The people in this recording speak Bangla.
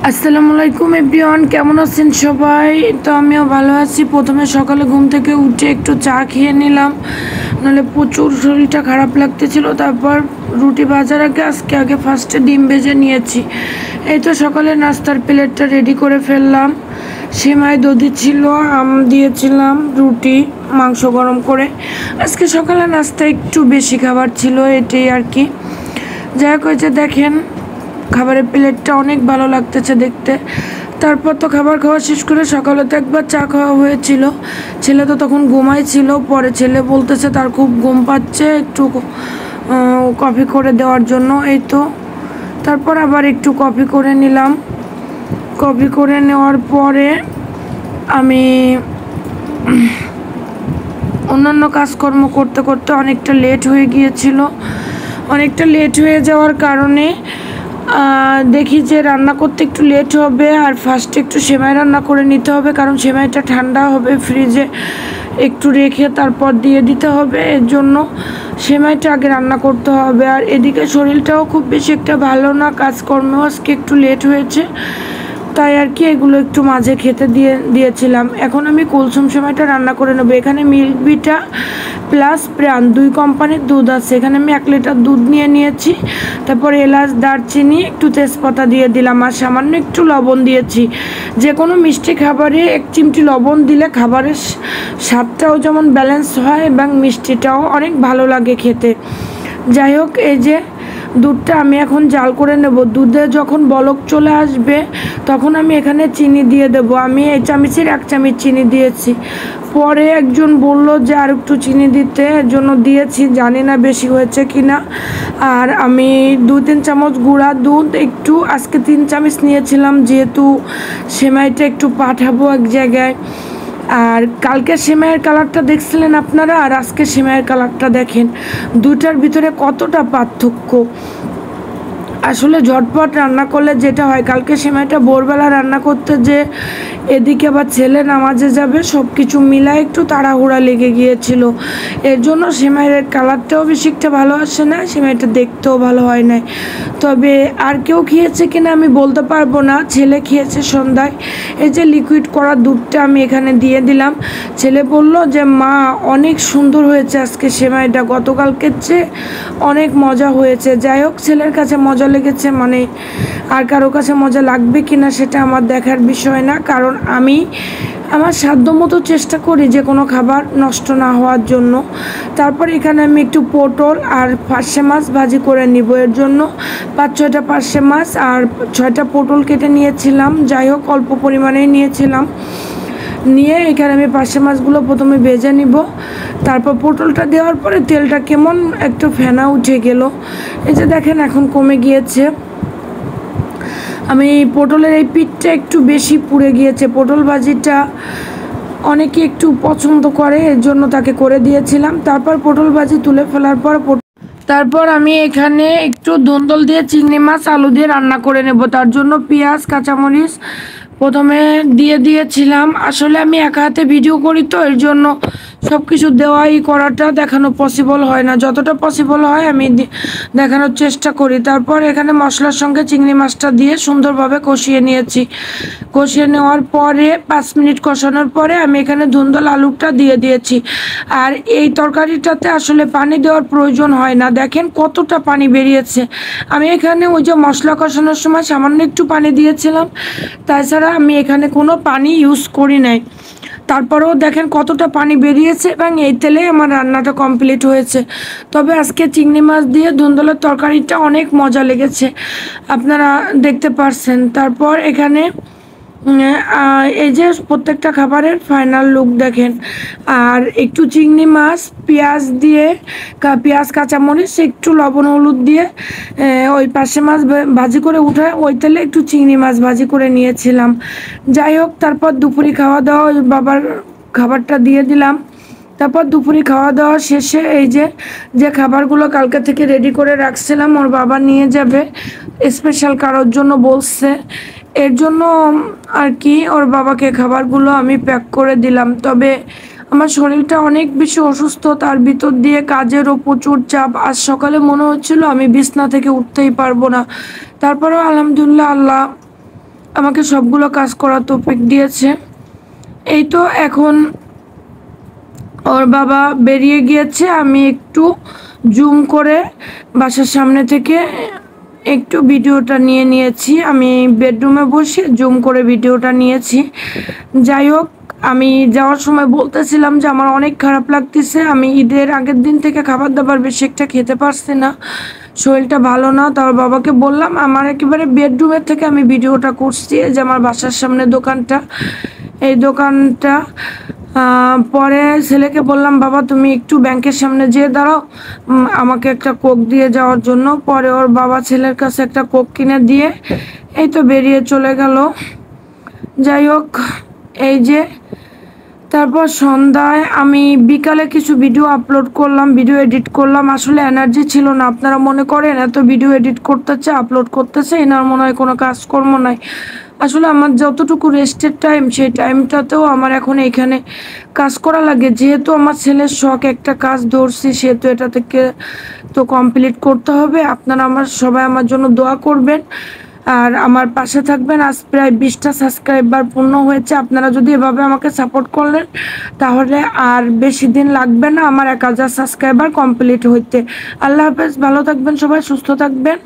আসসালামু আলাইকুম এভরিওয়ান, কেমন আছেন সবাই? তো আমিও ভালো আছি। প্রথমে সকালে ঘুম থেকে উঠে একটু চা খেয়ে নিলাম, নাহলে প্রচুর শরীরটা খারাপ লাগতেছিল। তারপর রুটি ভাজার আগে ফার্স্টে ডিম ভেজে নিয়েছি। এই তো সকালে নাস্তার প্লেটটা রেডি করে ফেললাম। সেমাই দধি ছিল, আম দিয়েছিলাম, রুটি, মাংস গরম করে। আজকে সকালে নাস্তা একটু বেশি খাবার ছিল, এটাই আর কি। যাই হোক, যে দেখেন খাবারের প্লেটটা অনেক ভালো লাগতেছে দেখতে। তারপর তো খাবার খাওয়া শেষ করে সকালে তো একবার চা খাওয়া হয়েছিল। ছেলে তো তখন ঘুমাইছিল। পরে ছেলে বলতেছে তার খুব ঘুম পাচ্ছে, একটু কফি করে দেওয়ার জন্য। এই তো তারপর আবার একটু কফি করে নিলাম। কফি করে নেওয়ার পরে আমি অন্যান্য কাজকর্ম করতে করতে অনেকটা লেট হয়ে গিয়েছিল। অনেকটা লেট হয়ে যাওয়ার কারণে দেখি যে রান্না করতে একটু লেট হবে, আর ফার্স্টে একটু সেমাই রান্না করে নিতে হবে, কারণ সেমাইটা ঠান্ডা হবে, ফ্রিজে একটু রেখে তারপর দিয়ে দিতে হবে। এর জন্য সেমাইটা আগে রান্না করতে হবে। আর এদিকে শরীরটাও খুব বেশি একটা ভালো না, কাজকর্মেও আজকে একটু লেট হয়েছে, তাই আর কি এগুলো একটু মাঝে খেতে দিয়েছিলাম। এখন আমি কুলসুম সেমাইটা রান্না করে নেবো। এখানে মিল্ক ভিটা প্লাস প্রাণ দুই কোম্পানির দুধ আছে। এখানে আমি 1 লিটার দুধ নিয়েছি। তারপর এলাচ, দারচিনি, একটু তেজপাতা দিয়ে দিলাম, আর সামান্য একটু লবণ দিয়েছি। যে কোনো মিষ্টি খাবারে 1 চিমটি লবণ দিলে খাবারের স্বাদটাও যেমন ব্যালেন্স হয় এবং মিষ্টিটাও অনেক ভালো লাগে খেতে। যাই হোক, এই যে দুধটা আমি এখন জাল করে নেব। দুধে যখন বলক চলে আসবে তখন আমি এখানে চিনি দিয়ে দেব। আমি এই চামচের 1 চামচ চিনি দিয়েছি। পরে একজন বলল যে আর একটু চিনি দিতে, এর জন্য দিয়েছি, জানি না বেশি হয়েছে কি না। আর আমি 2-3 চামচ গুঁড়া দুধ, একটু আজকে 3 চামচ নিয়েছিলাম, যেহেতু সেমাইটা একটু পাঠাবো এক জায়গায়। আর কালকে সেমাইয়ের কালারটা দেখছিলেন আপনারা, আর আজকে সেমাইয়ের কালারটা দেখেন, দুটার ভিতরে কতটা পার্থক্য। আসলে ঝটপট রান্না করলে যেটা হয়, কালকে সেমাইটা ভোরবেলা রান্না করতে যে এদিকে আবার ছেলে নামাজে যাবে, সব কিছু মিলায় একটু তাড়াহুড়া লেগে গিয়েছিল। এর জন্য সেমাইয়ের কালারটাও বেশি একটা ভালো আসে না, সেমাইটা দেখতেও ভালো হয় না। তবে আর কেউ খেয়েছে কিনা আমি বলতে পারবো না, ছেলে খেয়েছে সন্ধ্যায়। এই যে লিকুইড করা দুধটা আমি এখানে দিয়ে দিলাম। ছেলে বলল যে মা অনেক সুন্দর হয়েছে আজকে সেমাইটা, গতকালকের চেয়ে অনেক মজা হয়েছে। যাই হোক, ছেলের কাছে মজা লেগেছে, মানে আর কারো কাছে মজা লাগবে কিনা সেটা আমার দেখার বিষয় না, কারণ আমি আমার সাধ্যমতো চেষ্টা করি যে কোনো খাবার নষ্ট না হওয়ার জন্য। তারপর এখানে আমি একটু পটল আর পার্শে মাছ ভাজি করে নিব। এর জন্য 5-6টা পার্শে মাছ আর 6টা পটল কেটে নিয়েছিলাম। যাই হোক, অল্প পরিমাণেই নিয়েছিলাম। নিয়ে এখানে আমি পার্শে মাছগুলো প্রথমে ভেজে নিব। তারপর পটলটা দেওয়ার পরে তেলটা কেমন একটু ফেনা উঠে গেল। এই যে দেখেন এখন কমে গিয়েছে। আমি পটলের এই পিঠটা একটু বেশি পুড়ে গিয়েছে। পটল ভাজিটা অনেকে একটু পছন্দ করে, এর জন্য তাকে করে দিয়েছিলাম। তারপর পটল ভাজি তুলে ফেলার পর তারপর আমি এখানে একটু ধুন্দল দিয়ে চিংড়ি মাছ আলু দিয়ে রান্না করে নেব। তার জন্য পেঁয়াজ, কাঁচামরিচ প্রথমে দিয়ে দিয়েছিলাম। আসলে আমি একা হাতে ভিডিও করি, তো এর জন্য সব কিছু করাটা দেখানো পসিবল হয় না। যতটা পসিবল হয় আমি দেখানোর চেষ্টা করি। তারপর এখানে মশলার সঙ্গে চিংড়ি মাছটা দিয়ে সুন্দরভাবে কষিয়ে নিয়েছি। কষিয়ে নেওয়ার পরে 5 মিনিট কষানোর পরে আমি এখানে ধুন্দল আলুটা দিয়ে দিয়েছি। আর এই তরকারিটাতে আসলে পানি দেওয়ার প্রয়োজন হয় না। দেখেন কতটা পানি বেরিয়েছে। আমি এখানে ওই যে মশলা কষানোর সময় সামান্য একটু পানি দিয়েছিলাম, তাছাড়া আমি এখানে কোনো পানি ইউজ করি নাই। তারপরেও দেখেন কতটা পানি বেরিয়েছে, এবং এই তেলে আমার রান্নাটা কমপ্লিট হয়েছে। তবে আজকে চিংড়ি মাছ দিয়ে ধুন্দলের তরকারিটা অনেক মজা লেগেছে, আপনারা দেখতে পারছেন। তারপর এখানে এই যে প্রত্যেকটা খাবারের ফাইনাল লুক দেখেন। আর একটু চিংড়ি মাছ পেঁয়াজ দিয়ে, পেঁয়াজ কাঁচামরিচ একটু লবণ হলুদ দিয়ে ওই পার্শে মাছ ভাজি করে উঠে ওই তেলে একটু চিংড়ি মাছ ভাজি করে নিয়েছিলাম। যাই হোক, তারপর দুপুরে খাওয়া দাওয়া, বাবার খাবারটা দিয়ে দিলাম। তারপর দুপুরে খাওয়া দাওয়া শেষে এই যে খাবারগুলো কালকে থেকে রেডি করে রাখছিলাম, ওর বাবা নিয়ে যাবে, স্পেশাল কারোর জন্য বলছে, এর জন্য আর কি ওর বাবাকে খাবারগুলো আমি প্যাক করে দিলাম। তবে আমার শরীরটা অনেক বেশি অসুস্থ, তার ভিতর দিয়ে কাজেরও প্রচুর চাপ। আজ সকালে মনে হচ্ছিল আমি বিছনা থেকে উঠতেই পারবো না। তারপরেও আলহামদুলিল্লাহ, আমাকে সবগুলো কাজ করার তৌফিক দিয়েছে। এই তো এখন ওর বাবা বেরিয়ে গিয়েছে, আমি একটু জুম করে বাসার সামনে থেকে একটু ভিডিওটা নিয়ে নিয়েছি। আমি বেডরুমে বসে জুম করে ভিডিওটা নিয়েছি। যাই হোক, আমি যাওয়ার সময় বলতেছিলাম যে আমার অনেক খারাপ লাগতেছে, আমি ঈদের আগের দিন থেকে খাবার দাবার বেশি একটা খেতে পারছি না, শরীরটা ভালো না। তার বাবাকে বললাম, আমার একেবারে বেডরুমের থেকে আমি ভিডিওটা করছি, যে আমার বাসার সামনে দোকানটা, এই দোকানটা। পরে ছেলেকে বললাম, বাবা তুমি একটু ব্যাংকের সামনে যেয়ে দাঁড়াও, আমাকে একটা কোক দিয়ে যাওয়ার জন্য। পরে ওর বাবা ছেলের কাছে একটা কোক কিনে দিয়ে এই তো বেরিয়ে চলে গেল। যাই হোক, এই যে তারপর সন্ধ্যায় আমি বিকালে কিছু ভিডিও আপলোড করলাম, ভিডিও এডিট করলাম। আসলে এনার্জি ছিল না। আপনারা মনে করেন এত ভিডিও এডিট করতেছে, আপলোড করতেছে, এনার মনে হয় কোনো কাজকর্ম নাই। আসলে আমার যতটুকু রেস্টের টাইম, সেই টাইমটাতেও আমার এখন এখানে কাজ করা লাগে। যেহেতু আমার ছেলের শখ, একটা কাজ ধরছি, সেহেতু এটা থেকে তো কমপ্লিট করতে হবে। আপনারা সবাই আমার জন্য দোয়া করবেন আর আমার পাশে থাকবেন। আজ প্রায় 20টা সাবস্ক্রাইবার পূর্ণ হয়েছে। আপনারা যদি এভাবে আমাকে সাপোর্ট করলেন, তাহলে আর বেশি দিন লাগবে না আমার 1000 সাবস্ক্রাইবার কমপ্লিট হইতে। আল্লাহ হাফেজ, ভালো থাকবেন সবাই, সুস্থ থাকবেন।